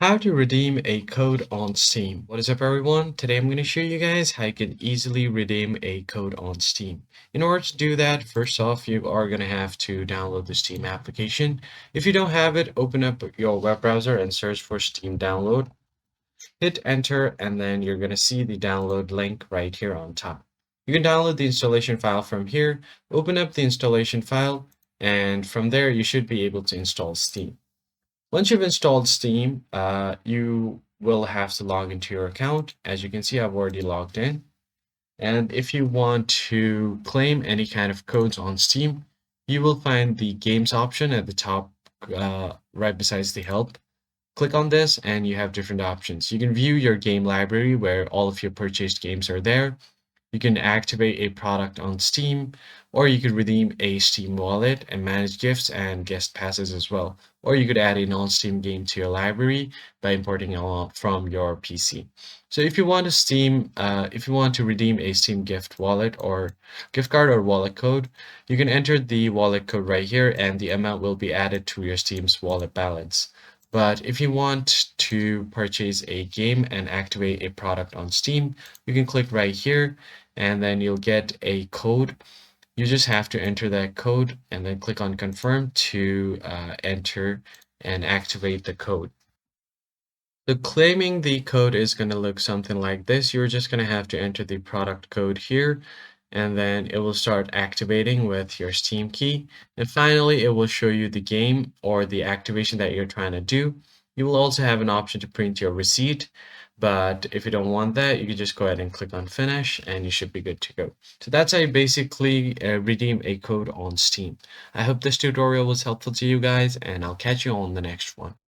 How to redeem a code on Steam. What is up everyone? Today I'm going to show you guys how you can easily redeem a code on Steam. In order to do that, first off, you are going to have to download the Steam application. If you don't have it, open up your web browser and search for Steam download. Hit enter and then you're going to see the download link right here on top. You can download the installation file from here, open up the installation file, and from there you should be able to install Steam. Once you've installed Steam, you will have to log into your account. As you can see, I've already logged in. And if you want to claim any kind of codes on Steam, you will find the games option at the top, right besides the help. Click on this and you have different options. You can view your game library where all of your purchased games are there. You can activate a product on Steam, or you could redeem a Steam wallet and manage gifts and guest passes as well. Or you could add a non-Steam game to your library by importing it from your PC. So if you want if you want to redeem a Steam gift wallet or gift card or wallet code, you can enter the wallet code right here and the amount will be added to your Steam's wallet balance. But if you want to purchase a game and activate a product on Steam, you can click right here and then you'll get a code. You just have to enter that code and then click on confirm to enter and activate the code. So claiming the code is going to look something like this. You're just going to have to enter the product code here and then it will start activating with your Steam key. And finally, it will show you the game or the activation that you're trying to do. You will also have an option to print your receipt, but if you don't want that, you can just go ahead and click on finish and you should be good to go. So that's how you basically redeem a code on Steam. I hope this tutorial was helpful to you guys and I'll catch you on the next one.